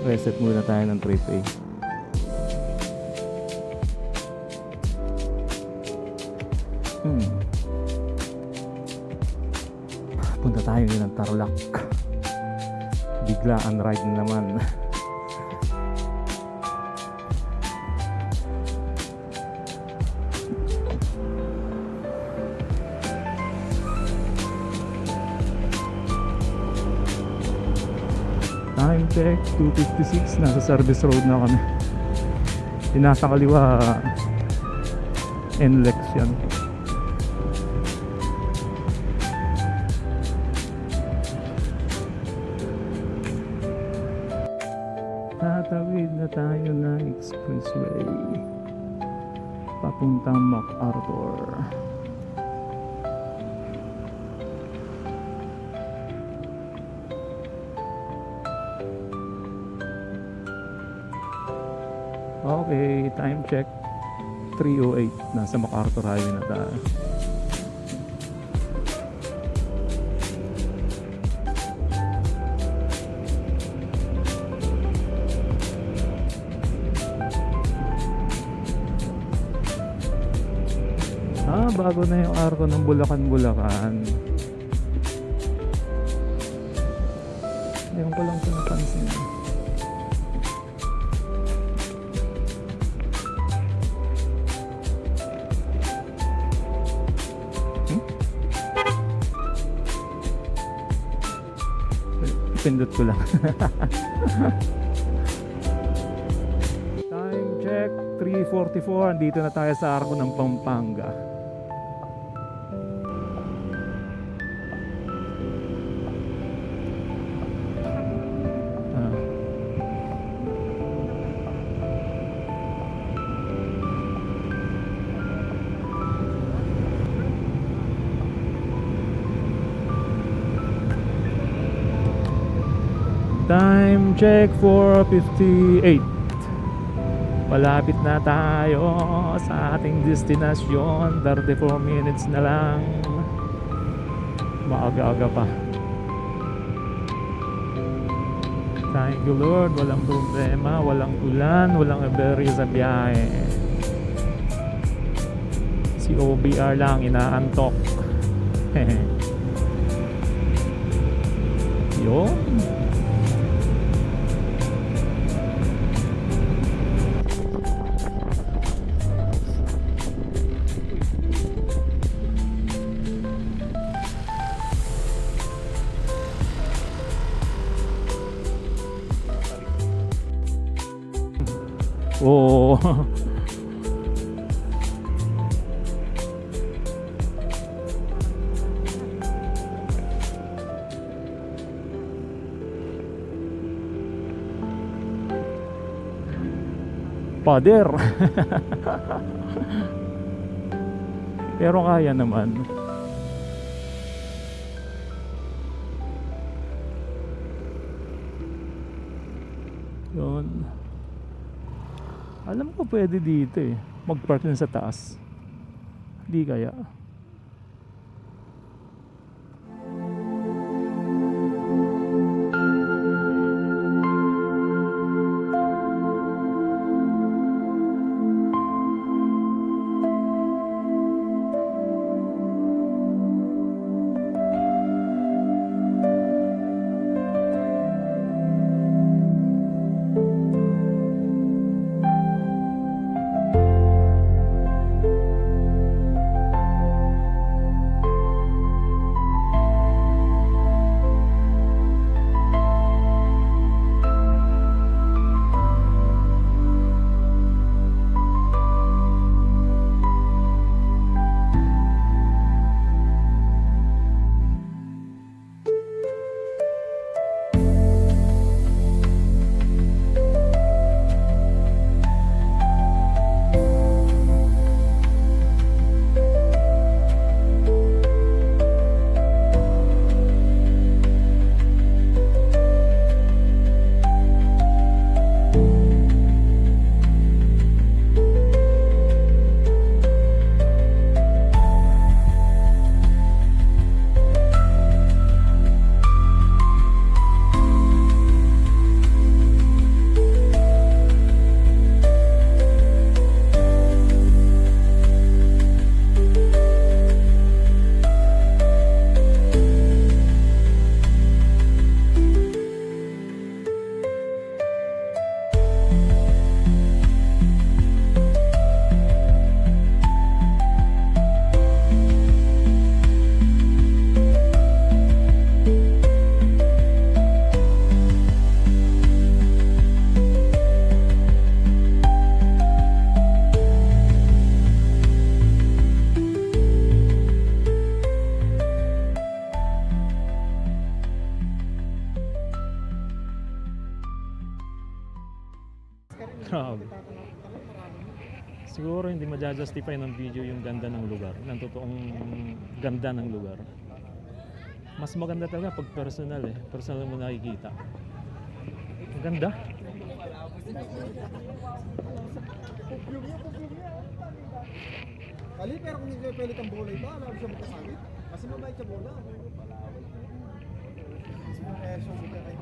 Reset muna tayo ng AAA. Punta tayo ng Tarlac. Biglaan ride na naman. Time check 2:56. Nasa service road na kami. Yung nasa kaliwa NLEX yan. Tatawid na tayo ng expressway papuntang MacArthur. Okay, time check 3:08. Nasa MacArthur Highway na tayo. Bago na yung arko ng Bulacan. Ngayon ko lang ito napansin. Pindot ko lang. Time check 3:44. Andito na tayo sa arko ng Pampanga. Time check 4:58. Malapit na tayo sa ating destinasyon. 34 minutes na lang. Maaga-aga pa. Thank you Lord. Walang problema, walang ulan, walang aberya sa biyahe. Si OBR lang inaantok. Yun. Oo. Pader. Pero kaya naman. Yun. Alam ko pwede dito eh. Mag-park din sa taas. Di kaya. Grabe. Siguro hindi ma-justify ng video yung ganda ng lugar, ng totoong ganda ng lugar. Mas maganda talaga pag personal eh. Personal mo nakikita. Ang ganda. Kali, pero kung hindi pelit ang bola ito, alam siya magkasabit. Kasi mabait siya bola. Mas mga reaction ko kaya kayo.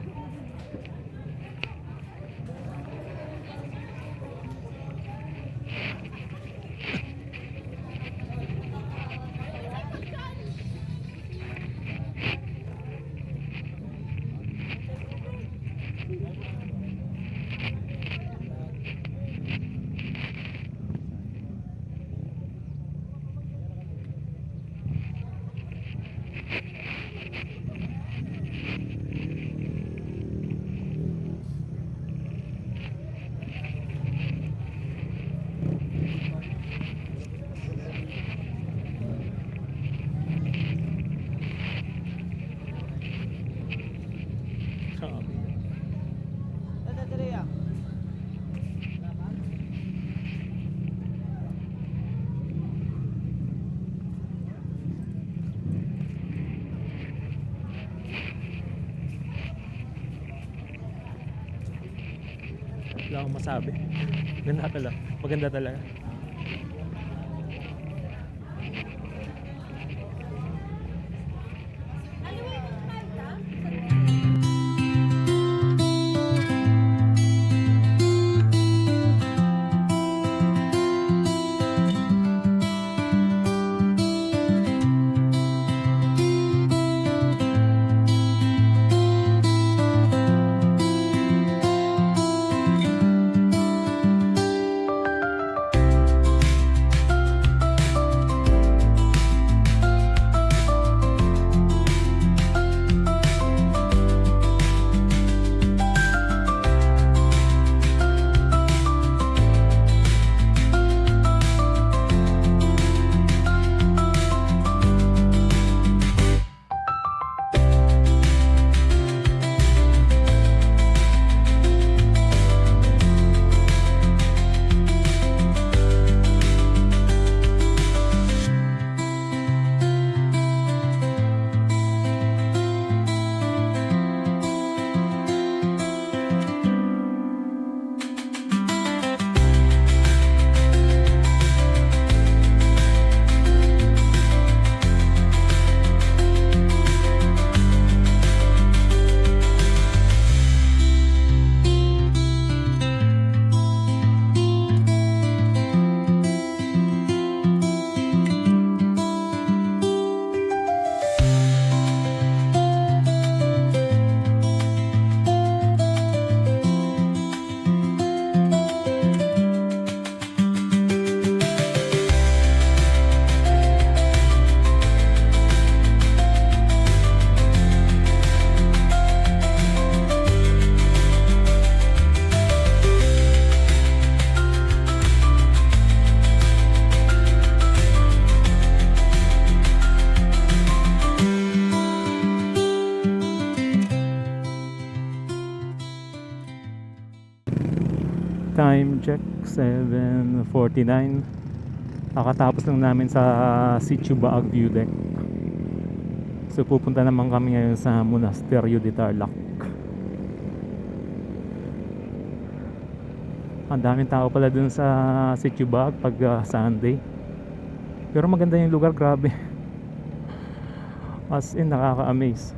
Grabe. Wala akong masabi. Ganda talaga. Maganda talaga. Time check 7:49. Nakatapos lang namin sa Sitio Baag View Deck. So pupunta naman kami ngayon sa Monasterio de Tarlac. Ang daming tao pala dun sa Sitio Baag pag Sunday. Pero maganda yung lugar, grabe. As in, nakaka-amaze.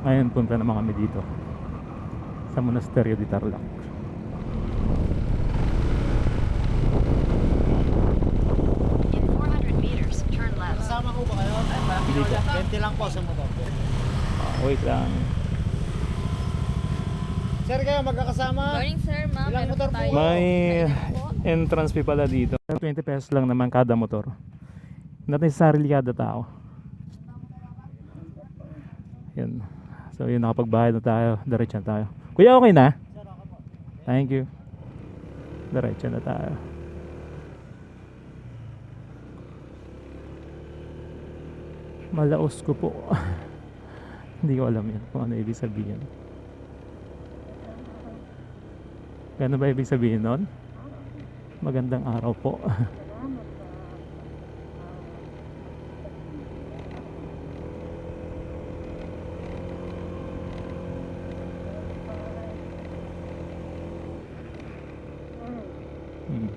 Ayun, punta naman kami dito sa Monasterio de Tarlac. In 400 meters, turn left. Kasama ko ba kayo? Hindi ko. 20 lang po sa motor. Wait lang. Sir, kayo magkakasama? Morning sir, ma'am. Ilang Meron motor po po? tayo. May Ayun po. entrance fee pala dito. 20 pesos lang naman kada motor. Not necessarily kada tao. Yan. So yun, nakapagbayad na tayo. Diretso na tayo. Kuya, okay na? Thank you. Diretso na tayo. Malaos ko po. Hindi ko alam yan kung ano ibig sabihin. Ganun ba ibig sabihin nun? Magandang araw po. Hmm.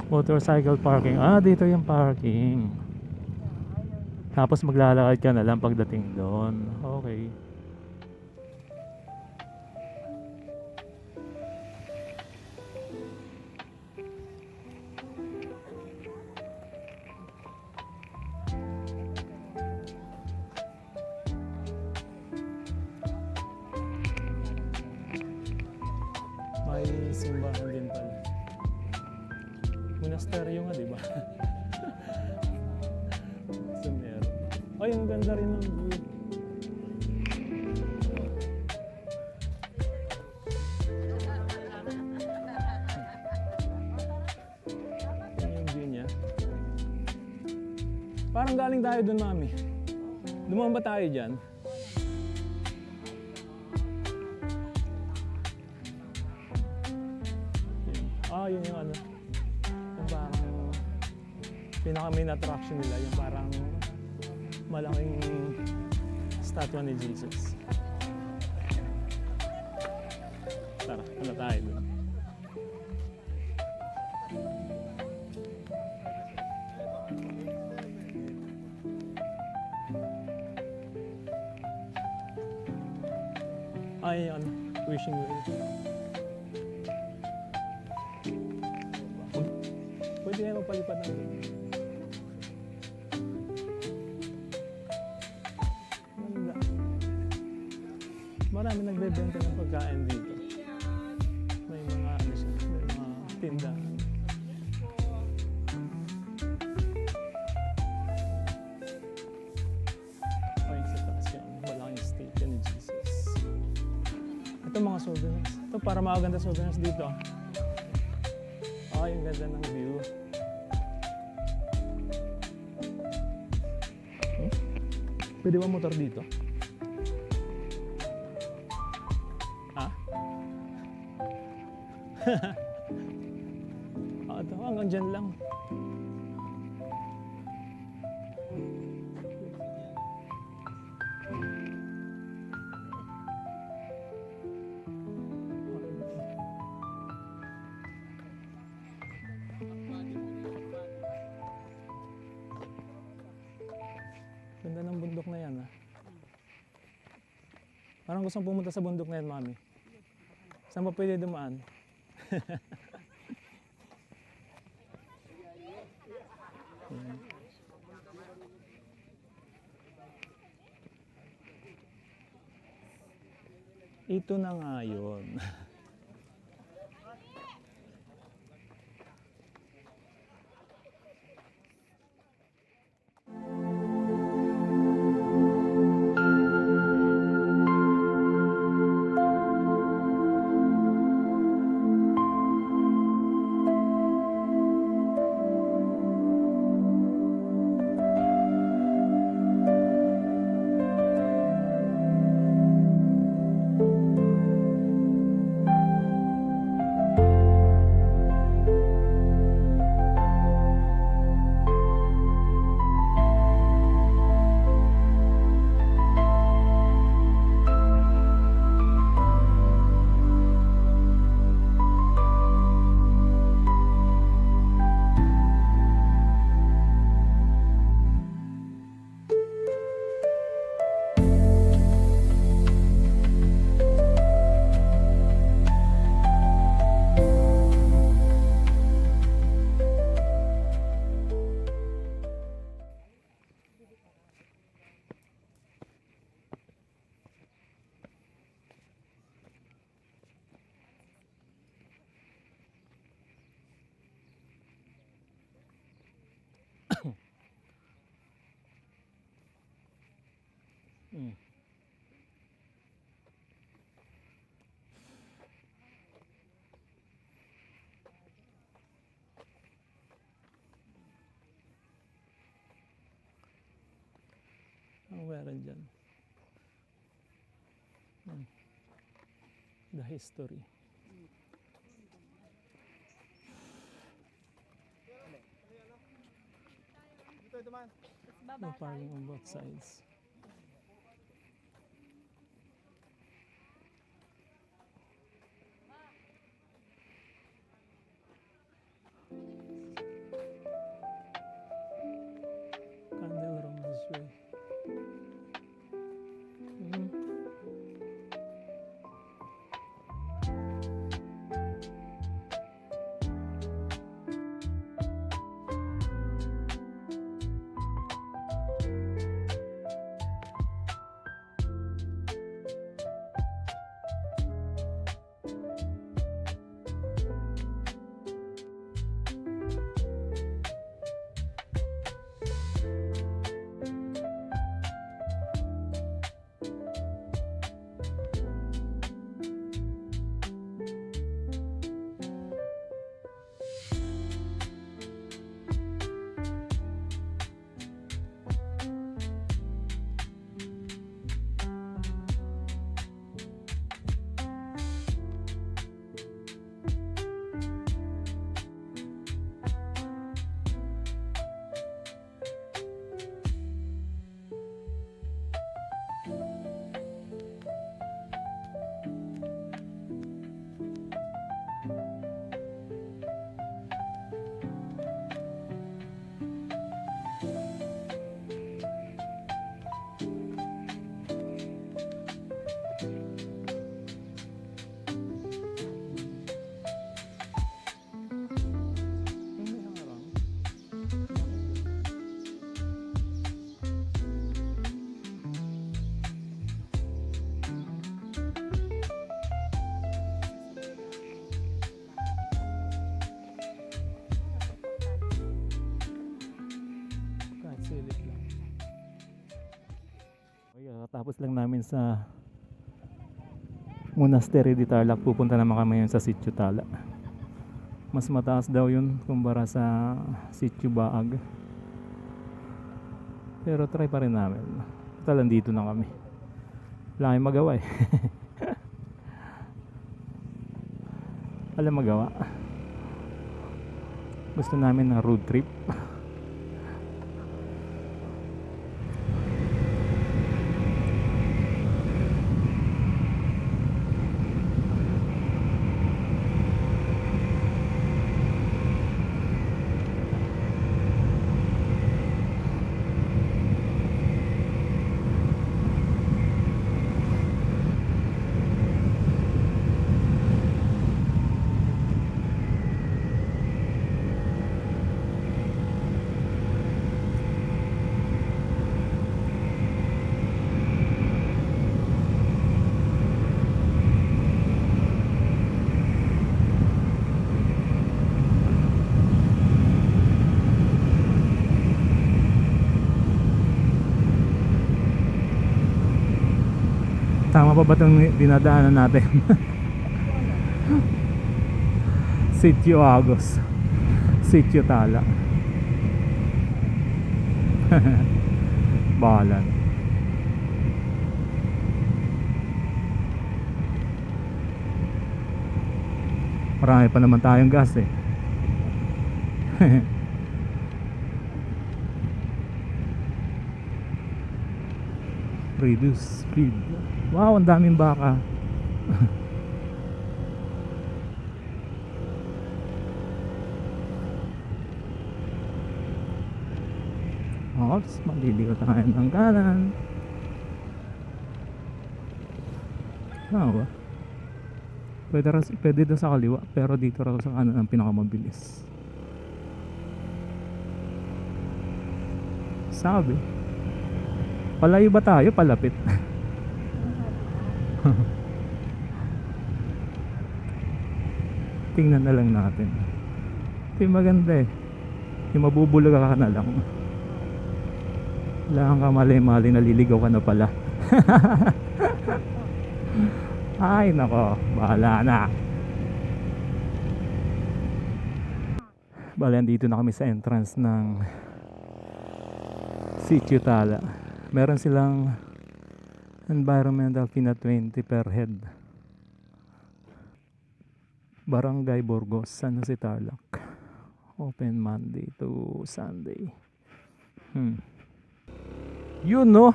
Motorcycle parking. Ah, dito yung parking. Tapos maglalakad ka na lang pagdating doon. Okay. May simbahan din pala. Monasteryo nga, di ba? So, meron. Ay, ang ganda rin ng view. Yan yung view niya. Parang galing tayo dun, mami. Dumaan ba tayo dyan? Yun yung ano. Yung parang pinaka main attraction nila. Yung parang malaking statue ni Jesus. Tara, ano tayo dun? Ay, ano, wishing well. Pwede na magpalipat ng ganda. Marami nagbebenta ng pagkain dito. May mga ano siya, may mga tinda. Ay, sa taas yung malaking statue ni Jesus. Ito mga souvenirs. Ito para makaganda souvenirs dito. Ay, ang ganda ng view. Pwede ba motor dito? Ha? Ito, hanggang dyan lang. Ganda ng bundok na yan, ha? Parang gustong pumunta sa bundok na yan, mami. Saan ba pwede dumaan? Ito na nga yun. Ang meron dyan. history. Dito naman. No parking on both sides. Candle room this way. Mhm. Kahit silip lang. Okay, tapos lang namin sa Monastery de Tarlac. Pupunta naman kami yun sa Sitio Tala. Mas mataas daw yun kumpara sa Sitio Baag. Pero try pa rin namin. Total, dito na kami. Wala kayong magawa eh. Wala magawa. Gusto namin ng road trip. Tama pa ba itong dinadaanan natin? Sitio Agos, Sitio Tala. Balan. Marami pa naman tayong gas eh. Reduce speed. Wow, ang daming baka. Oops, maliligo tayo ng kanan. Tama ba? Pwede daw sa kaliwa, pero dito raw sa kanan ang pinakamabilis. Sabi. Palayo ba tayo? Palapit. Tingnan na lang natin. Ito yung maganda eh. Yung mabubulog ka na lang. Wala kang kamali-mali, naliligaw ka na pala. Ay nako, bahala na. Bale, andito na kami sa entrance ng Sitio Tala. Meron silang environmental fee na 20 per head. Barangay Burgos, San Jose, Tarlac. Open Monday to Sunday. Yun no.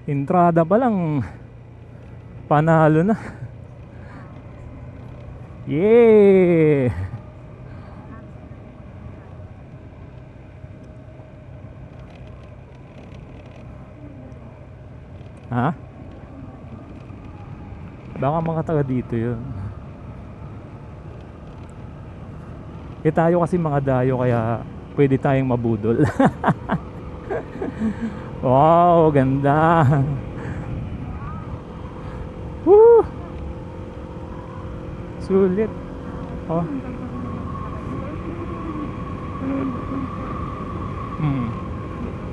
Entrada pa lang panalo na. Yeah. Ha? Baka mga taga dito yun. Eh tayo kasi mga dayo kaya pwede tayong mabudol. Wow, ganda. Woo! Sulit. Oh.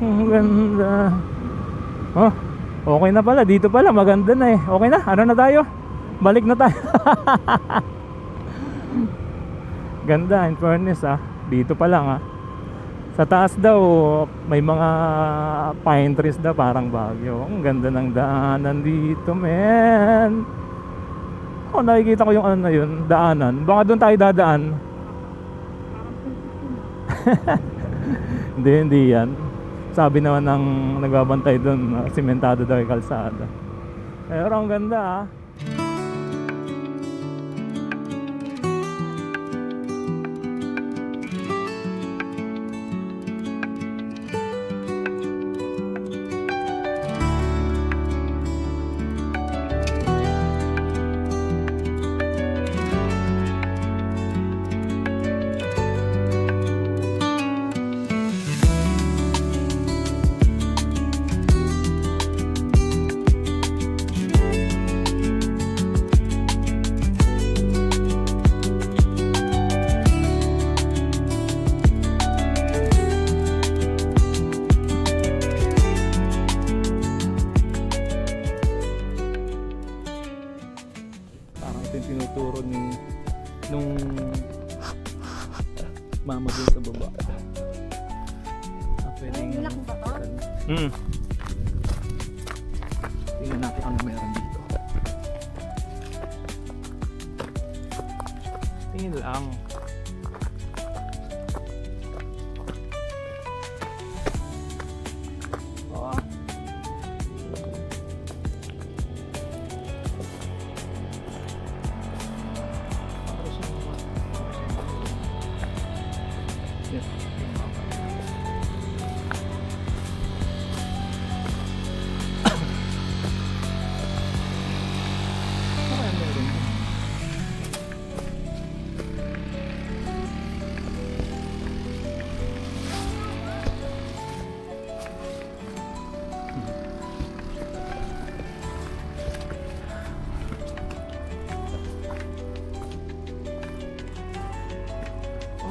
Ang ganda. Oh, okay na pala. Dito pala, maganda na eh. Okay na, ano na tayo? Balik na tayo. Ganda, in fairness ah. Dito pa lang ah. Sa taas daw, may mga pine trees daw, parang Baguio. Ang ganda ng daanan dito, men. Oh, nakikita ko yung ano na yun, daanan. Baka doon tayo dadaan. Hindi yan. Sabi naman ng nagbabantay doon, simentado daw yung kalsada. Pero ang ganda ah. Tinuturo ni nung mama dun sa baba. Pwedeng tingnan natin ano meron dito. Tingin lang.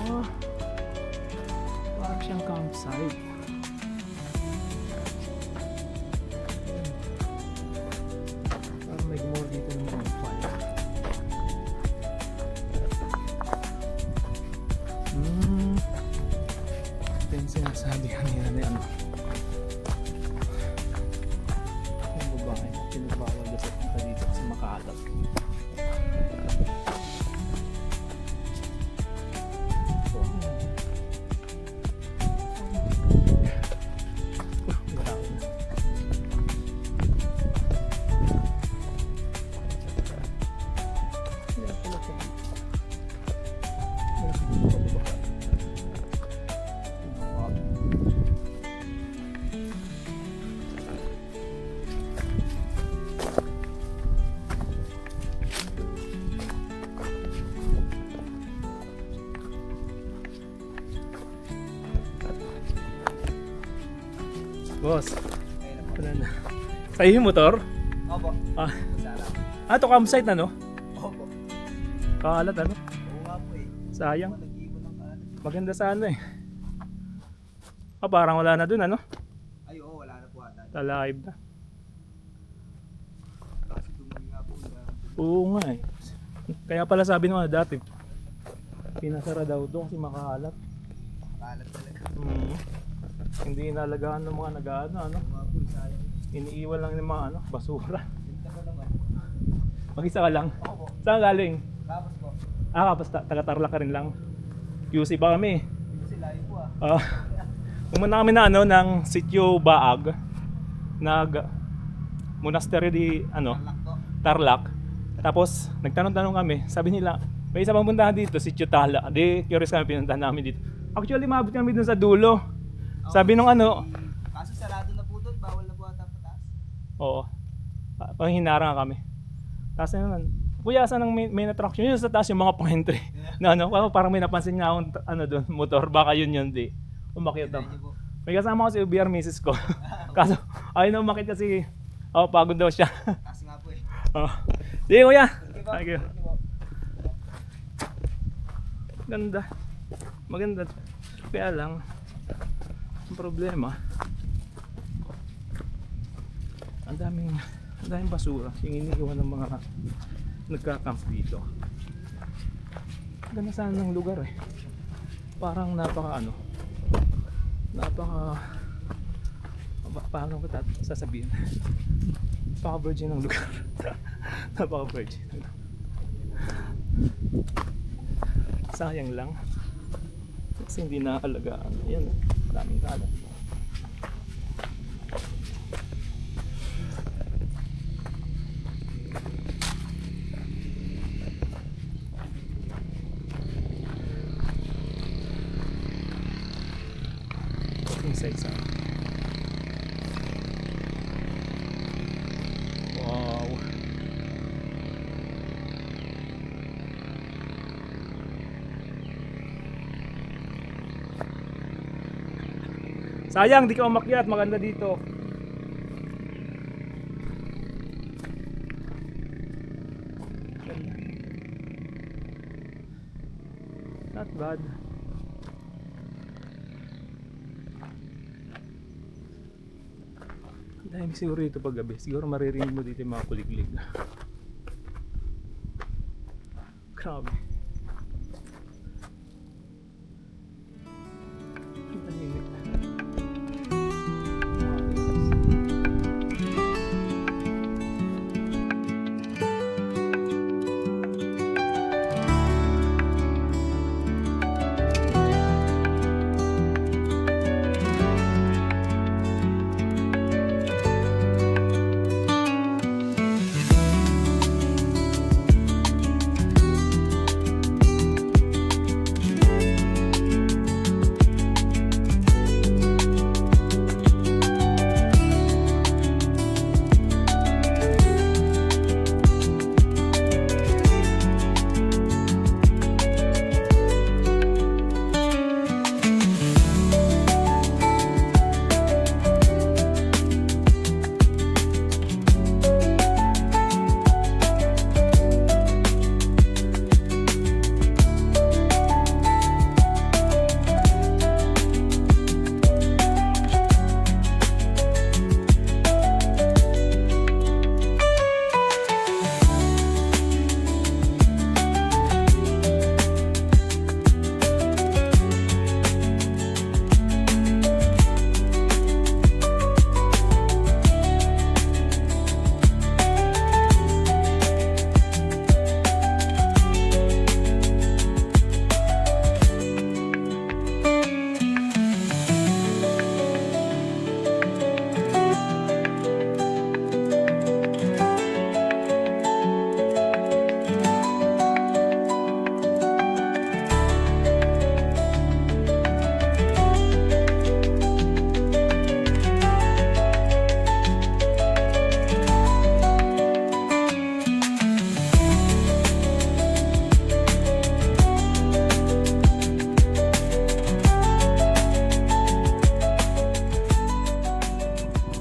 Oh. Parang siyang campsite. Parang may more dito ng bonfire. Ito yung sinasabi kanina ni ano. Yung babae, pinabawal na sa punta dito kasi makaalat. Boss, wala na. Sa'yo yung motor? Opo. To campsite na no? Opo. Kaalat ano? Oo nga po eh. Sayang. Nag-iwan ng kalat. Maganda sana eh. Parang wala na dun ano? Ay oo, wala na po ata. Live na. Kasi dumami nga po. Oo nga eh. Kaya pala sabi nung dati, pinasara daw doon kasi makaalat. Kalat talaga. Hindi inalagaan ng mga nag-ano ano. Oo nga po, sayang. Iniiwan lang ng mga ano, basura. Yung Mag-isa ka lang? Ako po. Saan galing? Tapos po. Kapos taga-Tarlac ka rin lang. QC pa kami. Dito sila yun po Pumunta kami na ng Sitio Baag. Monastery di Tarlac po. Tarlac. Tapos nagtanong-tanong kami. Sabi nila, may isa pang puntahan dito, Sitio Tala. Di curious kami, pinuntahan namin dito. Actually, maabot kami dun sa dulo. Sabi nung Kaso sarado na po doon. Bawal na po ata pataas. oo. Panghinarang kami. Tapos kuya, saan ang main attraction? Yun sa taas yung mga pang-entry. Parang may napansin nga akong doon, motor. Baka yun di. Umakyat ako. Medyo po. May kasama ko si UBR misis ko. Kaso, ayun na umakyat kasi, pagod daw siya. Taas nga po eh. Sige kuya. Sige po. Thank you. Sige po. Ganda. Maganda. Kaya lang, ang problema, ang daming basura yung iniiwan ng mga nagka-camp dito. Ganda sana ng lugar eh. Parang paano ko sasabihin? Napaka-virgin ng lugar. Napaka-virgin. Sayang lang. Kasi hindi nakalagaan. Ayan, daming kalat. Inside sa wow. Sayang di ka umakyat, maganda dito. Not bad. Dahil siguro ito pag gabi, siguro maririnig mo dito yung mga kuliglig. Grabe. Ang tahimik.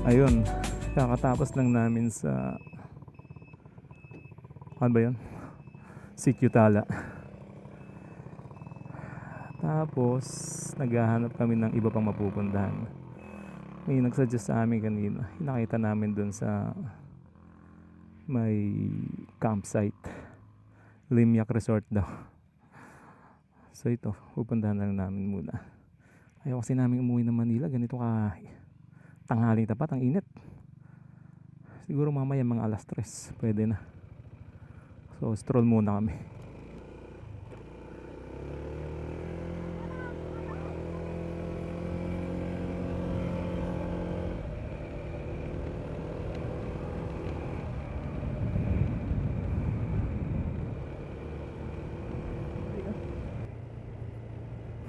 Ayun, kakatapos lang namin sa ano ba yun? Sitio Tala. Tapos naghahanap kami ng iba pang mapupuntahan. May nagsuggest sa amin kanina. Nakita namin dun sa may campsite, Limyak Resort daw. So ito, pupuntahan na lang namin muna. Ayaw kasi namin umuwi ng Manila, ganito ka tanghaling tapat, ang init. Siguro mamaya mga alas 3 pwede na. So stroll muna kami.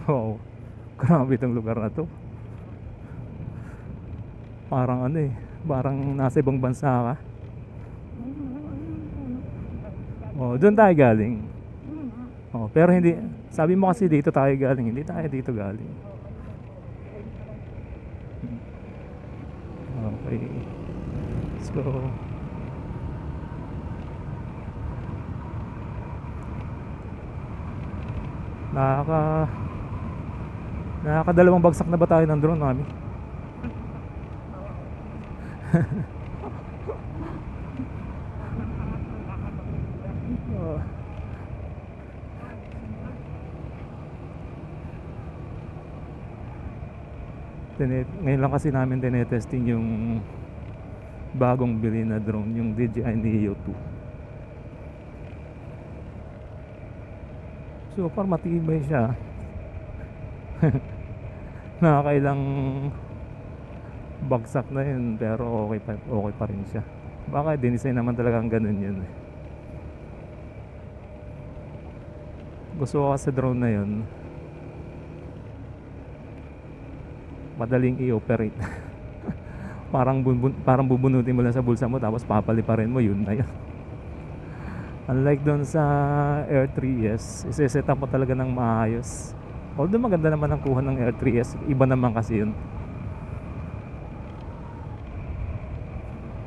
Wow, grabe itong lugar na to. Parang ano eh, parang nasa ibang bansa ka. Oh, doon tayo galing. Oh, pero hindi, sabi mo kasi dito tayo galing, hindi tayo dito galing. Okay. Let's go. Nakakadalawang bagsak na ba tayo ng drone, mami? Oh. Ngayon lang kasi namin tinetesting yung bagong bili na drone, yung DJI Neo 2. So far matibay siya. Nakakailang bagsak na yun, pero okay pa rin siya. Baka dinesign naman talagang ganun yun eh. Gusto ko kasi drone na yun, madaling i-operate. Parang bubunutin mo lang sa bulsa mo tapos papaliparin mo, yun na yun. Unlike doon sa Air 3S, isi-set up mo talaga ng maayos. Although maganda naman ang kuha ng Air 3S, iba naman kasi yun.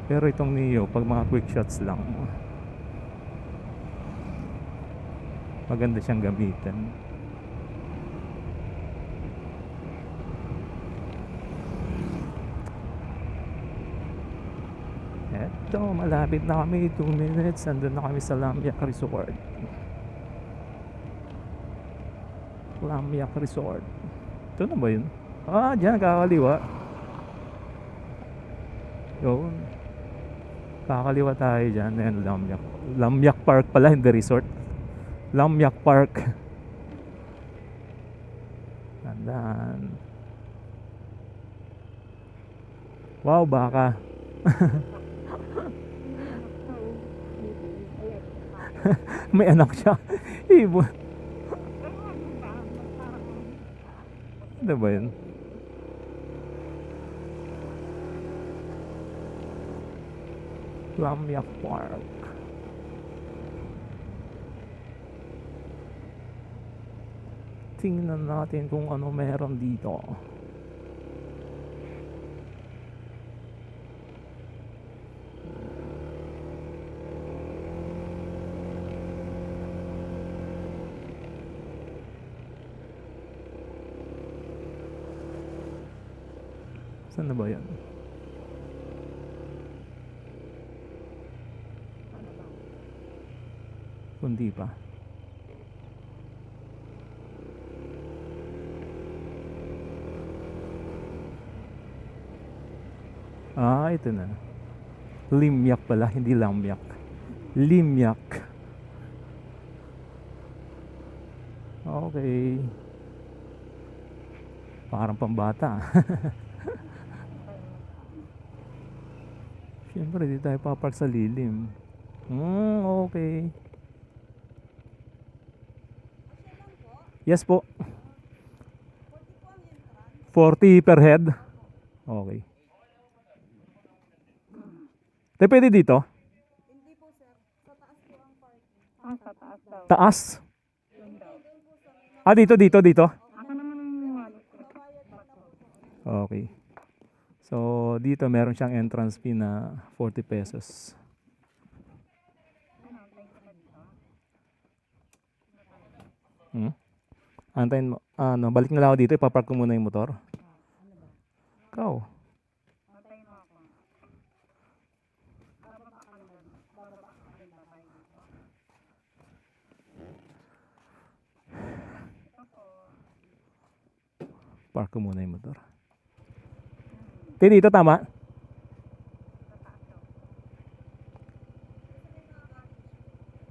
Pero itong Neo, pag mga quick shots lang, maganda siyang gamitin. Eto, malapit na kami, 2 minutes, andun na kami sa Lamiak Resort. Lamiak Resort. Ito na ba yun? Ah, dyan, kakaliwa. Yun. Kakaliwa tayo dyan. Ayan, Lamiak. Lamiak Park pala, hindi resort. Lamiak Park. Tandaan. Wow, baka. May anak siya. Ibon. Ano ba yun? Lamiak Park. Tingnan natin kung ano meron dito. Saan na ba yan? Kundi pa. Ah, ito na. Limyak pala, hindi Lamyak. Limyak. Okay. Parang pambata. Siyempre, di tayo papark sa lilim. Okay. Yes po. 40 per head. Okay. Tayo pwede dito? Hindi po sir, sa taas po ang parking. Sa taas daw. Taas? Ah, dito. Ako naman Okay. So, dito meron siyang entrance fee na 40 pesos. Antayin mo. Balik na lang ako dito. Ipapark ko muna yung motor. Ikaw. Park ko muna yung motor. Dito, tama?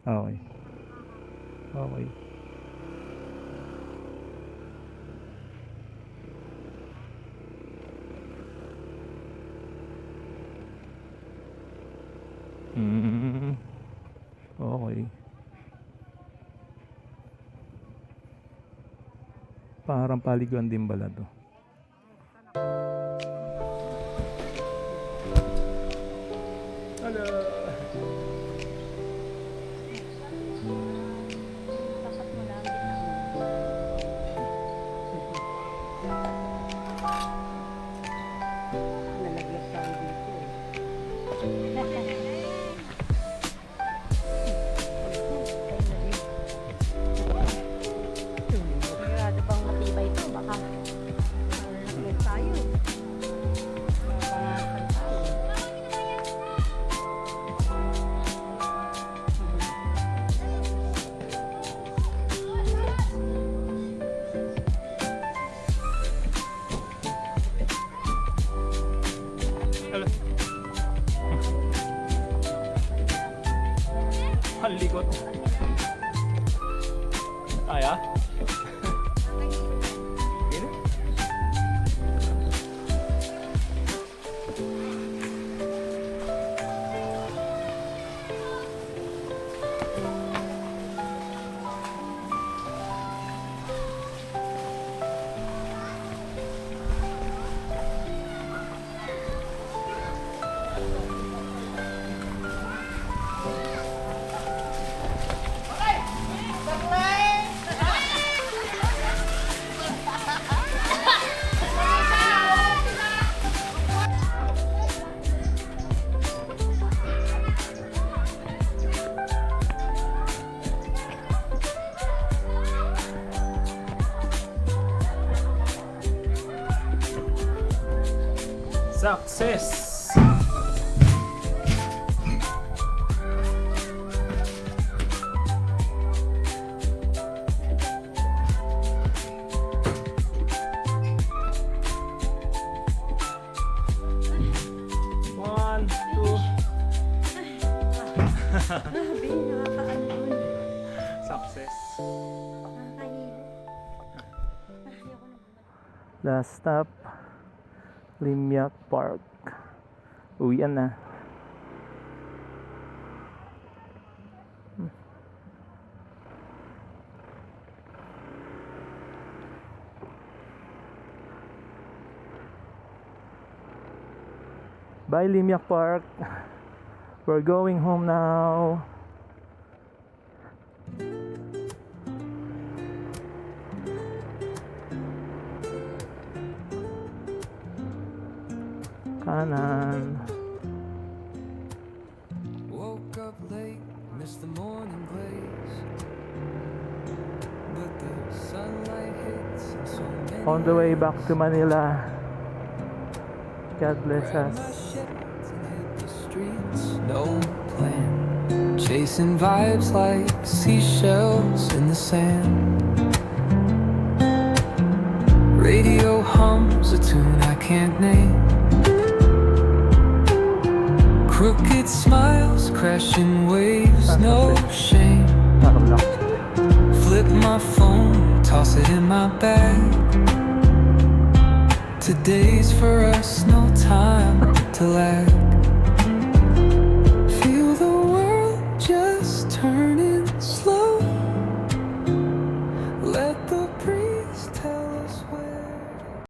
Okay. Okay. Okay. Parang paliguan din bala to. Tapat mo lang din nalaglag tayo dito sigurado bang matibay ito baka nalaglag tayo mapangasan tayo Halikot. Ay ah. Ini. Success! One, two. grabe nakakaano yun Success. nakakahilo ayoko na Last stop, Limyak Park. Uwian na. Bye Limyak Park. We're going home now. Kanan. Woke up late, missed the morning blaze. But the sunlight hits in so many On the way back to Manila. God bless Grabbed my us. shit and hit the streets, no plan. Chasing vibes like seashells in the sand. Radio hums a tune I can't name. Crooked smiles, crashing waves, no shame. Flip my phone, toss it in my bag. Today's for us, no time to lag.